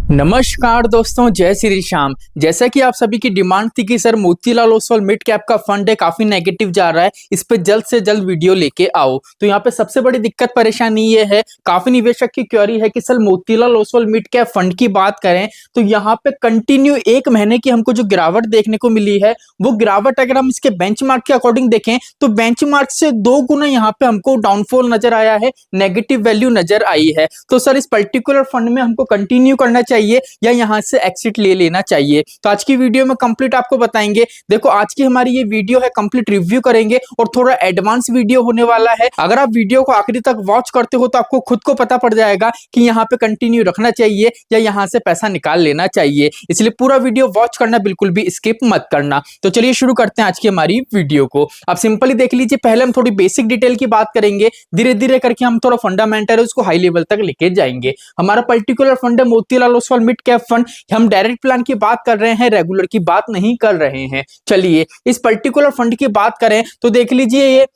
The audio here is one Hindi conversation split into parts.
नमस्कार दोस्तों, जय श्री श्याम। जैसा कि आप सभी की डिमांड थी कि sir Motilal Oswal mid cap का फंड है काफी नेगेटिव जा रहा है, इस पे जल्द से जल्द वीडियो लेके आओ। तो यहाँ पे सबसे बड़ी दिक्कत परेशानी ये है, काफी निवेशक की क्वेरी है कि sir Motilal Oswal mid cap fund की बात करें तो यहाँ पे कंटिन्यू एक महीने की हमको जो गिरावट देखने को मिली है, वो गिरावट अगर हम इसके बेंचमार्क के अकॉर्डिंग देखें तो बेंचमार्क से 2 गुना यहाँ पे हमको डाउनफॉल नजर आया है, नेगेटिव वैल्यू नजर आई है। तो सर इस पर्टिकुलर फंड में हमको कंटिन्यू करना चाहिए या यहां से एग्जिट ले लेना चाहिए? तो आज की वीडियो में कंप्लीट आपको बताएंगे। देखो, आज की हमारी ये वीडियो है, कंप्लीट रिव्यू करेंगे और थोड़ा एडवांस वीडियो होने वाला है। अगर आप वीडियो को आखिरी तक वॉच करते हो तो आपको खुद को पता पड़ जाएगा कि यहाँ पे कंटिन्यू रखना चाहिए या यहाँ से पैसा निकाल लेना चाहिए। इसलिए पूरा वीडियो वॉच करना, बिल्कुल भी स्किप मत करना। तो चलिए शुरू करते हैं आज की हमारी वीडियो को। आप सिंपली देख लीजिए, पहले हम थोड़ी बेसिक डिटेल की बात करेंगे, धीरे धीरे करके हम थोड़ा फंडामेंटल उसको हाई लेवल तक लेके जाएंगे। हमारा पर्टिकुलर फंड है Motilal Oswal mid cap fund. हम डायरेक्ट प्लान की बात कर रहे हैं, रेगुलर की बात नहीं कर रहे हैं। चलिए इस पर्टिकुलर फंड की बात करें तो देख लीजिए, ये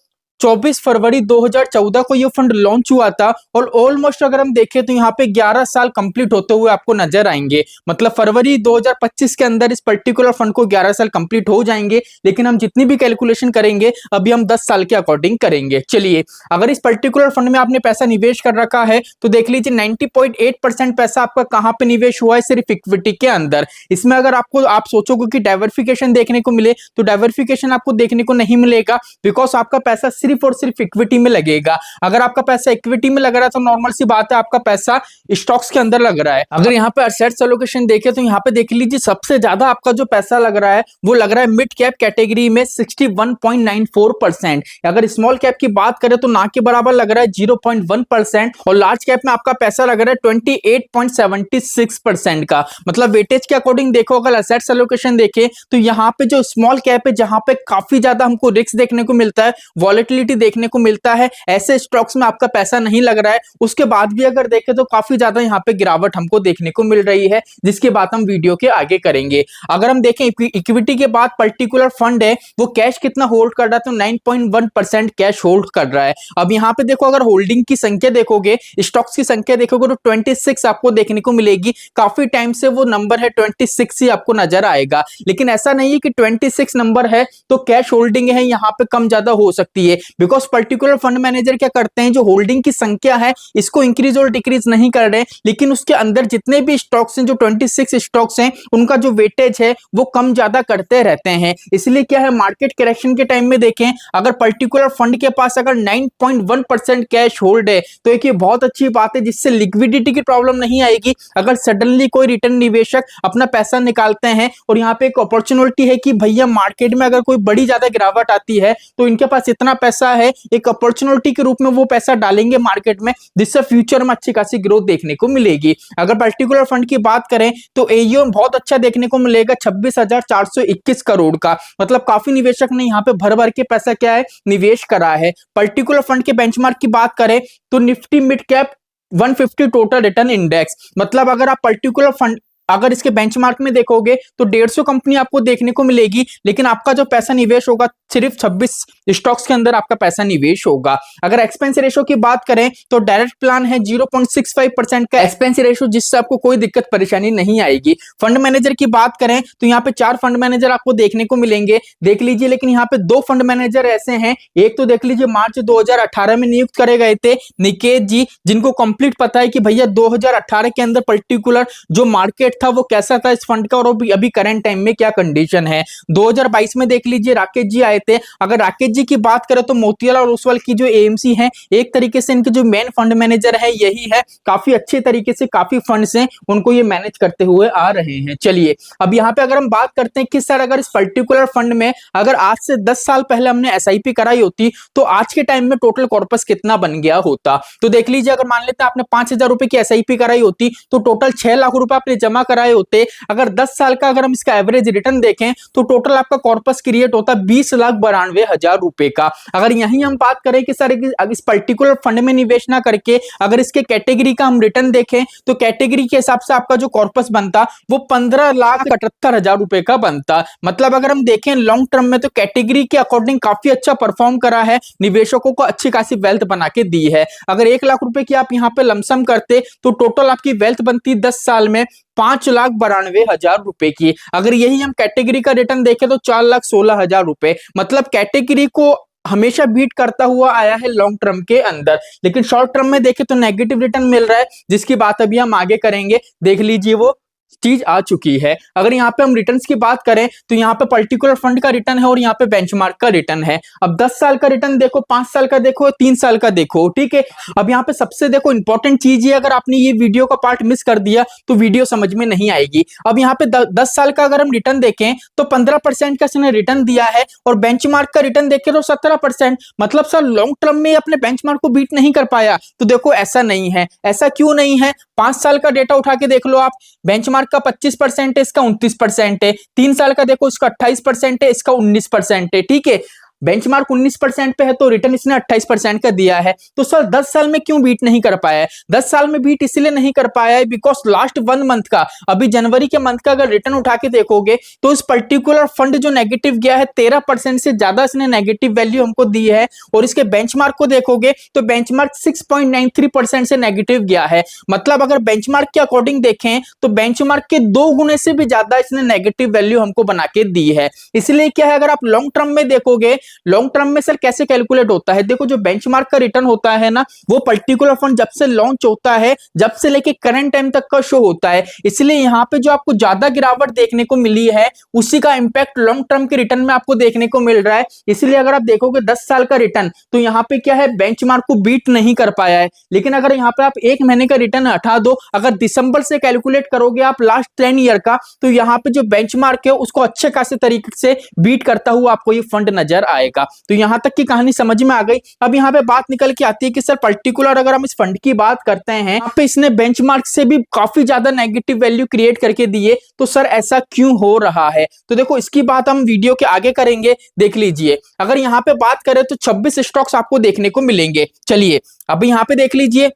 24 फरवरी 2014 को ये फंड लॉन्च हुआ था और ऑलमोस्ट अगर हम देखें तो यहाँ पे 11 साल कंप्लीट होते हुए आपको नजर आएंगे। मतलब फरवरी 2025 के अंदर इस पर्टिकुलर फंड को 11 साल कंप्लीट हो जाएंगे, लेकिन हम जितनी भी कैलकुलेशन करेंगे अभी हम 10 साल के अकॉर्डिंग करेंगे। चलिए, अगर इस पर्टिकुलर फंड में आपने पैसा निवेश कर रखा है तो देख लीजिए 90.8% पैसा आपका कहां पे निवेश हुआ है, सिर्फ इक्विटी के अंदर। इसमें अगर आप सोचोगे कि डाइवर्सिफिकेशन देखने को मिले तो डाइवर्सिफिकेशन आपको देखने को नहीं मिलेगा, बिकॉज आपका पैसा सिर्फ और सिर्फ इक्विटी में लगेगा। अगर आपका पैसा इक्विटी में लग रहा है तो नॉर्मल सी बात है, आपका पैसा स्टॉक्स के अंदर लग रहा है। अगर यहाँ पे असेट्स एलोकेशन देखें तो यहाँ पे देख लीजिए, सबसे ज्यादा आपका जो पैसा लग रहा है वो लग रहा है मिड कैप कैटेगरी में 61.94%। अगर स्मॉल कैप की बात करें तो ना के बराबर लग रहा है 0.1% और लार्ज कैप में आपका पैसा लग रहा है 28.76% का। मतलब वेटेज के अकॉर्डिंग देखो, अगर असेट्स एलोकेशन देखें तो यहाँ पे जो स्मॉल कैप है, जहां पे काफी ज्यादा हमको रिस्क देखने को मिलता है, वॉलेटिलिटी देखने को मिलता है, ऐसे स्टॉक्स में आपका पैसा नहीं लग रहा है। उसके बाद भी अगर देखें तो काफी ज्यादा यहाँ पे गिरावट हमको देखने को मिल रही है, जिसके बाद हम वीडियो के आगे करेंगे। अगर हम देखें इक्विटी के बाद पर्टिकुलर फंड है वो कैश कितना होल्ड कर रहा है, तो 9.1% कैश होल्ड कर रहा है। अब यहाँ पे देखो, अगर होल्डिंग की संख्या देखोगे, स्टॉक्स की संख्या देखोगे तो 26 आपको देखने को मिलेगी। काफी टाइम से वो नंबर है 26 ही आपको नजर आएगा, लेकिन ऐसा नहीं है कि 26 नंबर है तो कैश होल्डिंग है यहाँ पे कम ज्यादा हो सकती है, बिकॉज पर्टिकुलर फंड मैनेजर क्या करते हैं, जो होल्डिंग की संख्या है इसको इंक्रीज और डिक्रीज नहीं कर रहे, लेकिन उसके अंदर जितने भी स्टॉक्स हैं, जो 26 स्टॉक्स हैं, उनका जो वेटेज है वो कम ज्यादा करते रहते हैं। इसलिए क्या है, मार्केट करेक्शन के टाइम में देखें, अगर पर्टिकुलर फंड के पास अगर 9.1% कैश होल्ड है तो एक ये बहुत अच्छी बात है, जिससे लिक्विडिटी की प्रॉब्लम नहीं आएगी। अगर सडनली कोई रिटर्न निवेशक अपना पैसा निकालते हैं और यहाँ पे एक अपॉर्चुनिटी है कि भैया मार्केट में अगर कोई बड़ी ज्यादा गिरावट आती है तो इनके पास इतना पैसा है, एक अपॉर्चुनिटी के रूप में वो पैसा डालेंगे मार्केट में, जिससे फ्यूचर में अच्छी खासी ग्रोथ देखने को मिलेगी। अगर पर्टिकुलर फंड की बात करें तो एयूएम बहुत अच्छा देखने को मिलेगा, 26,421 करोड़ का। मतलब काफी निवेशक ने यहाँ पे भर भर के पैसा क्या है, निवेश करा है। पर्टिकुलर फंड के बेंचमार्क की बात करें तो Nifty mid cap 150 total return index, मतलब अगर आप पर्टिकुलर फंड अगर इसके बेंचमार्क में देखोगे तो 150 कंपनी आपको देखने को मिलेगी, लेकिन आपका जो पैसा निवेश होगा सिर्फ 26 स्टॉक्स के अंदर आपका पैसा निवेश होगा। अगर एक्सपेंस रेशो की बात करें तो डायरेक्ट प्लान है 0.65% का एक्सपेंस रेशो, जिससे आपको कोई दिक्कत परेशानी नहीं आएगी। फंड मैनेजर की बात करें तो यहाँ पे 4 फंड मैनेजर आपको देखने को मिलेंगे, देख लीजिए, लेकिन यहाँ पे 2 फंड मैनेजर ऐसे हैं, एक तो देख लीजिए मार्च 2018 में नियुक्त करे गए थे निकेत जी, जिनको कंप्लीट पता है कि भैया 2018 के अंदर पर्टिकुलर जो मार्केट था वो कैसा था इस फंड का और अभी करंट टाइम में क्या कंडीशन है। 2022 में देख लीजिए राकेश जी आए थे। अगर राकेश जी की बात करें तो मोतीलाल ओसवाल की जो एएमसी है, एक तरीके से इनके जो मेन फंड मैनेजर है यही है, काफी अच्छे तरीके से काफी फंड्स हैं उनको ये मैनेज करते हुए आ रहे हैं। चलिए, अब यहाँ पे अगर हम बात करते हैं कि सर अगर इस पर्टिकुलर फंड में अगर आज से 10 साल पहले हमने एसआईपी कराई होती तो आज के टाइम में टोटल कॉर्पस कितना बन गया होता। तो देख लीजिए, अगर मान लेते हैं आपने 5,000 रुपए की एसआईपी कराई होती तो टोटल 6 लाख रुपए आपने जमा कराए होते। अगर 10 साल का अगर हम इसका एवरेज रिटर्न देखें तो टोटल आपका कॉर्पस क्रिएट होता 20,92,000 रुपए का। अगर यहीं हम बात करें कि सर इस पर्टिकुलर फंड में निवेश ना करके अगर इसके कैटेगरी का हम रिटर्न देखें तो कैटेगरी के हिसाब से आपका जो कॉर्पस बनता वो 15,78,000 रुपए का बनता। मतलब अगर हम देखें लॉन्ग टर्म में तो कैटेगरी के अकॉर्डिंग काफी अच्छा परफॉर्म करा है, निवेशकों को अच्छी खासी वेल्थ बना के दी है। अगर 1 लाख रुपए की आप यहाँ पे लमसम करते तो टोटल आपकी वेल्थ बनती 10 साल में 5,92,000 रुपए की। अगर यही हम कैटेगरी का रिटर्न देखें तो 4,16,000 रुपए। मतलब कैटेगरी को हमेशा बीट करता हुआ आया है लॉन्ग टर्म के अंदर, लेकिन शॉर्ट टर्म में देखें तो नेगेटिव रिटर्न मिल रहा है, जिसकी बात अभी हम आगे करेंगे। देख लीजिए वो चीज आ चुकी है। अगर यहाँ पे हम रिटर्न्स की बात करें तो यहाँ पे पर्टिकुलर फंड का रिटर्न है और यहाँ पे बेंचमार्क का रिटर्न है। अब 10 साल का रिटर्न देखो, 5 साल का देखो, 3 साल का देखो, ठीक है। अब यहाँ पे सबसे देखो इंपॉर्टेंट चीज है, अगर आपने ये वीडियो का पार्ट मिस कर दिया तो वीडियो समझ में नहीं आएगी। अब यहाँ पे 10 साल का अगर हम रिटर्न देखें तो 15% का इसने रिटर्न दिया है और बेंचमार्क का रिटर्न देखें तो 17%। मतलब सर लॉन्ग टर्म में अपने बेंचमार्क को बीट नहीं कर पाया। तो देखो ऐसा नहीं है। ऐसा क्यों नहीं है? 5 साल का डेटा उठा के देख लो आप, बेंचमार्क का 25% है, इसका 29% है। 3 साल का देखो, इसका 28% है, इसका 19% है, ठीक है। बेंचमार्क 19% पे है तो रिटर्न इसने 28% का दिया है। तो सर 10 साल में क्यों बीट नहीं कर पाया है? 10 साल में बीट इसलिए नहीं कर पाया है बिकॉज लास्ट 1 मंथ का, अभी जनवरी के मंथ का अगर रिटर्न उठा के देखोगे तो इस पर्टिकुलर फंड जो नेगेटिव गया है 13% से ज्यादा इसने नेगेटिव वैल्यू हमको दी है। और इसके बेंचमार्क को देखोगे तो बेंचमार्क 6.93% से नेगेटिव गया है। मतलब अगर बेंचमार्क के अकॉर्डिंग देखें तो बेंचमार्क के 2 गुने से भी ज्यादा इसने नेगेटिव वैल्यू हमको बना के दी है। इसलिए क्या है, अगर आप लॉन्ग टर्म में देखोगे, लॉन्ग टर्म में सर कैसे कैलकुलेट होता है? देखो जो बेंचमार्क का रिटर्न होता है ना, वो पर्टिकुलर फंड जब से लॉन्च होता है, जब से लेके करंट टाइम तक का शो होता है। इसलिए यहाँ पे जो आपको ज्यादा गिरावट देखने को मिली है उसी का इंपैक्ट लॉन्ग टर्म के रिटर्न में आपको देखने को मिल रहा है। इसलिए अगर आप देखोगे 10 साल का रिटर्न तो यहाँ पे क्या है, बेंचमार्क को बीट नहीं कर पाया है। लेकिन अगर यहाँ पे आप 1 महीने का रिटर्न हटा दो, अगर दिसंबर से कैलकुलेट करोगे आप लास्ट 10 ईयर का, तो यहाँ पे जो बेंचमार्क है उसको अच्छे खासे तरीके से बीट करता हुआ आपको ये फंड नजर आएगा। तो यहां तक की कहानी समझ में आ गई। अब यहां पे बात निकल के आती है कि सर पर्टिकुलर अगर हम इस फंड की बात करते हैं, यहाँ पे इसने बेंचमार्क से भी काफी ज्यादा नेगेटिव वैल्यू क्रिएट करके दिए, तो सर ऐसा क्यों हो रहा है? तो देखो इसकी बात हम वीडियो के आगे करेंगे, देख लीजिए। अगर यहाँ पे बात करें तो 26 स्टॉक्स आपको देखने को मिलेंगे। चलिए अब यहाँ पे देख लीजिए,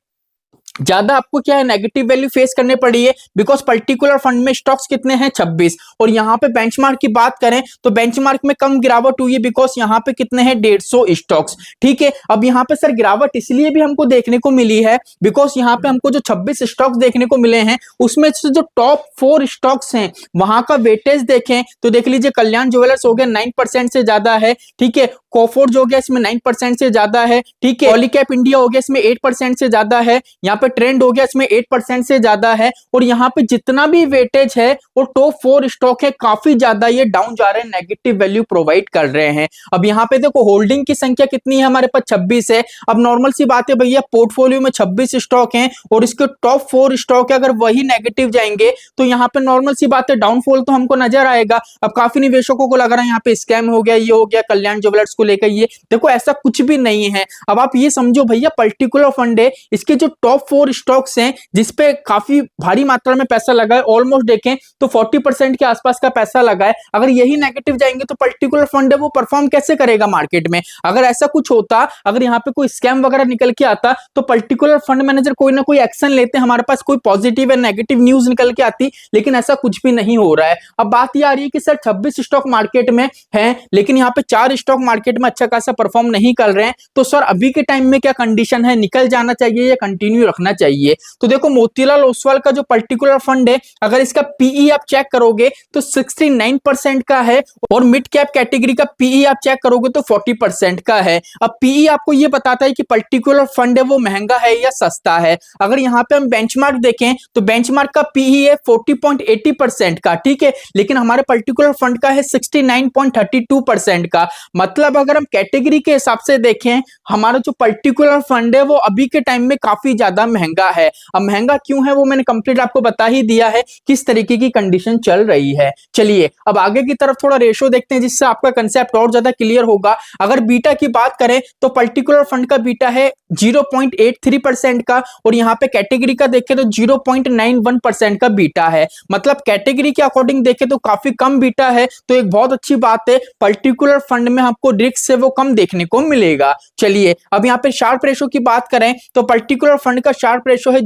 ज्यादा आपको क्या है नेगेटिव वैल्यू फेस करने पड़ी है बिकॉज पर्टिकुलर फंड में स्टॉक्स कितने हैं, 26। और यहाँ पे बेंचमार्क की बात करें तो बेंचमार्क में कम गिरावट हुई है बिकॉज यहाँ पे कितने हैं, 150 स्टॉक्स, ठीक है। अब यहाँ पे सर गिरावट इसलिए भी हमको देखने को मिली है बिकॉज यहाँ पे हमको जो 26 स्टॉक्स देखने को मिले हैं उसमें से जो टॉप 4 स्टॉक्स हैं वहां का वेटेज देखें तो देख लीजिए, कल्याण ज्वेलर्स हो गया 9% से ज्यादा है, ठीक है। कोफोर्ज हो गया इसमें 9% से ज्यादा है, ठीक है। पॉलीकैप इंडिया हो गया इसमें 8% से ज्यादा है, यहाँ पे ट्रेंड हो गया इसमें 8% से ज्यादा है। और यहाँ पे जितना भी वेटेज है वो टॉप 4 स्टॉक है, काफी ज्यादा ये डाउन जा रहे हैं, नेगेटिव वैल्यू प्रोवाइड कर रहे हैं। अब यहाँ पे देखो होल्डिंग की संख्या कितनी है, हमारे पास 26 है। अब नॉर्मल सी बात है भैया, पोर्टफोलियो में 26 स्टॉक हैं और इसके टॉप 4 स्टॉक है, अगर वही नेगेटिव जाएंगे तो यहाँ पे नॉर्मल सी बात है डाउनफॉल तो हमको नजर आएगा। अब काफी निवेशकों को लग रहा है यहाँ पे स्कैम हो गया, ये हो गया कल्याण ज्वेलर्स को लेकर, ये देखो ऐसा कुछ भी नहीं है। अब आप ये समझो भैया, पर्टिकुलर फंड है, इसके जो टॉप 4 स्टॉक्स हैं जिसपे काफी भारी मात्रा में पैसा लगा है, ऑलमोस्ट देखें तो 40% के आसपास का पैसा लगा है, अगर यही नेगेटिव जाएंगे तो पर्टिकुलर फंड है वो परफॉर्म कैसे करेगा मार्केट में? अगर ऐसा कुछ होता, अगर यहाँ पे कोई स्कैम वगैरह निकल के आता तो पर्टिकुलर फंड मैनेजर कोई ना कोई एक्शन लेते, हमारे पास कोई पॉजिटिव या नेगेटिव न्यूज निकल के आती, लेकिन ऐसा कुछ भी नहीं हो रहा है। अब बात ये आ रही है कि सर 26 स्टॉक मार्केट में है लेकिन यहाँ पे 4 स्टॉक मार्केट में अच्छा खासा परफॉर्म नहीं कर रहे हैं, तो सर अभी के टाइम में क्या कंडीशन है, निकल जाना चाहिए या कंटिन्यू रखना चाहिए? तो देखो मोतीलाल ओसवाल का जो पर्टिकुलर फंड है, अगर इसका पीई आप चेक करोगे तो 69% का है और मिड कैप कैटेगरी का पीई आप चेक करोगे तो 40% का है। अब पीई आपको ये बताता है कि पर्टिकुलर फंड है वो महंगा है या सस्ता है। अगर यहाँ पे हम बेंचमार्क देखें तो बेंचमार्क का पीई है 40.80% का, ठीक है, लेकिन हमारे पर्टिकुलर फंड का है 69.32% का। मतलब अगर हम कैटेगरी के हिसाब से देखें, हमारा जो पर्टिकुलर फंड है वो अभी के टाइम में काफी ज्यादा महंगा है। अब महंगा क्यों है वो मैंने कंप्लीट आपको बता ही दिया है, किस तरीके की कंडीशन चल रही है। चलिए अब आगे की तरफ थोड़ा रेशो देखते हैं जिससे आपका कंसेप्ट और ज्यादा क्लियर होगा। अगर बीटा की बात करें तो पर्टिकुलर फंड का बीटा है 0.83% का और यहाँ पे कैटेगरी का देखें तो 0.91% का बीटा है। मतलब कैटेगरी के अकॉर्डिंग देखें तो काफी कम बीटा है, तो एक बहुत अच्छी बात है, पर्टिकुलर फंड में आपको रिस्क से वो कम देखने को मिलेगा। चलिए अब यहाँ पे शार्प रेशो की बात करें तो पर्टिकुलर फंड का शार्प रेशो है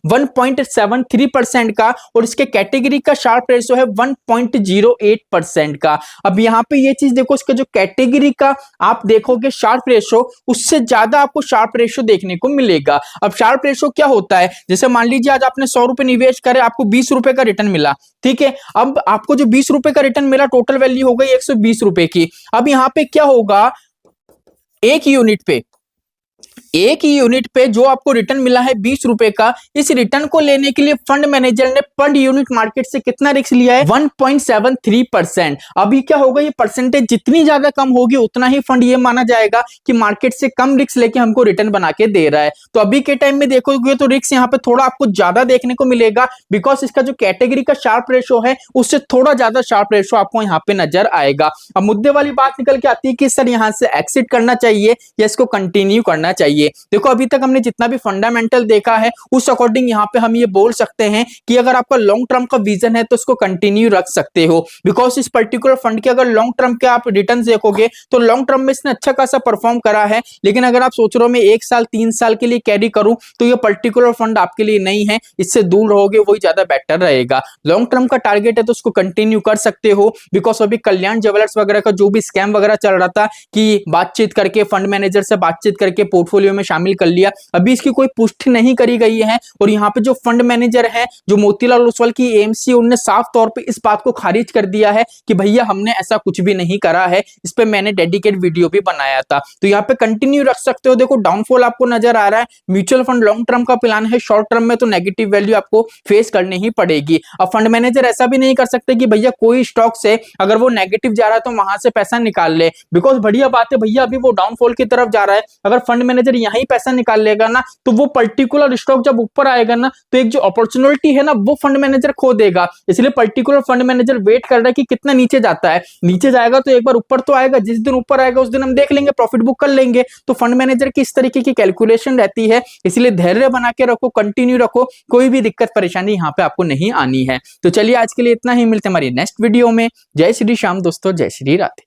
1.73% का और इसके कैटेगरी का शार्प रेशो है 1.08% का। अब यहाँ पे ये चीज देखो, इसका जो कैटेगरी का आप देखोगे शार्प रेशो, उससे ज्यादा आपको शार्प रेशो देखने को मिलेगा। अब शार्प रेशो क्या होता है, जैसे मान लीजिए आज आपने 100 रुपए निवेश करे, आपको 20 रुपए का रिटर्न मिला, ठीक है। अब आपको जो 20 रुपए का रिटर्न मिला, टोटल वैल्यू हो गई 120 रुपए की। अब यहाँ पे क्या होगा, एक ही यूनिट पे जो आपको रिटर्न मिला है 20 रुपए का, इस रिटर्न को लेने के लिए फंड मैनेजर ने पर यूनिट मार्केट से कितना रिस्क लिया है, 1.73%। अभी क्या होगा, ये परसेंटेज जितनी ज्यादा कम होगी उतना ही फंड ये माना जाएगा कि मार्केट से कम रिस्क लेके हमको रिटर्न बना के दे रहा है। तो अभी के टाइम में देखोगे तो रिस्क यहाँ पे थोड़ा आपको ज्यादा देखने को मिलेगा, बिकॉज इसका जो कैटेगरी का शार्प रेशो है उससे थोड़ा ज्यादा शार्प रेशो आपको यहाँ पे नजर आएगा। अब मुद्दे वाली बात निकल के आती है कि सर यहाँ से एक्सिट करना चाहिए या इसको कंटिन्यू करना चाहिए। देखो अभी तक हमने जितना भी फंडामेंटल देखा है उस अकॉर्डिंग यहाँ पे हम ये बोल सकते हैं कि अगर आपका लॉन्ग टर्म का विजन है तो उसको कंटिन्यू रख सकते हो, बिकॉज इस पर्टिकुलर फंड के अगर लॉन्ग टर्म के आप रिटर्न देखोगे तो लॉन्ग टर्म में इसने अच्छा खासा परफॉर्म करा है। लेकिन अगर आप सोच रहे हो मैं 1 साल 3 साल के लिए कैरी करूं तो ये पर्टिकुलर फंड आपके लिए नहीं है, इससे दूर रहोगे वही ज्यादा बेटर रहेगा। लॉन्ग टर्म का टारगेट है तो उसको कंटिन्यू कर सकते हो, बिकॉज अभी कल्याण ज्वेलर्स वगैरह का जो भी स्कैम वगैरह चल रहा था कि बातचीत करके फंड मैनेजर से बातचीत करके पोर्टफोलियो में शामिल कर लिया, अभी इसकी कोई पुष्टि नहीं करी गई है। और यहाँ पे जो फंड मैनेजर है, जो मोतीलाल ओसवाल की एएमसी, उन्होंने साफ तौर पे इस बात को खारिज कर दिया है कि भैया हमने ऐसा कुछ भी नहीं करा है। इस पे मैंने डेडिकेट वीडियो भी बनाया था, तो यहाँ पे कंटिन्यू रख सकते हो। देखो डाउनफॉल आपको नजर आ रहा है, म्यूचुअल फंड लॉन्ग टर्म का प्लान है, शॉर्ट टर्म में तो नेगेटिव वैल्यू आपको फेस करनी ही पड़ेगी। अब फंड मैनेजर ऐसा भी नहीं कर सकते कि भैया कोई स्टॉक से अगर वो नेगेटिव जा रहा है तो वहां से पैसा निकाल ले, बिकॉज बढ़िया बात है भैया अभी वो डाउनफॉल की तरफ जा रहा है, अगर फंड मैनेजर यहीं पैसा निकाल लेगा ना तो वो पर्टिकुलर स्टॉक जब ऊपर आएगा ना तो एक जो अपॉर्चुनिटी है ना वो फंड मैनेजर खो देगा। इसलिए पर्टिकुलर फंड मैनेजर वेट कर रहा है कि कितना नीचे जाता है, नीचे जाएगा तो एक बार ऊपर तो आएगा, जिस दिन ऊपर आएगा उस दिन हम देख लेंगे, प्रॉफिट बुक कर लेंगे। तो फंड मैनेजर की इस तरीके की कैलकुलेशन रहती है, इसलिए धैर्य बना के रखो, कंटिन्यू रखो, कोई भी दिक्कत परेशानी यहाँ पे आपको नहीं आनी है। तो चलिए आज के लिए इतना ही, मिलते हैं हमारी नेक्स्ट वीडियो में। जय श्री श्याम दोस्तों, जय श्री राधे।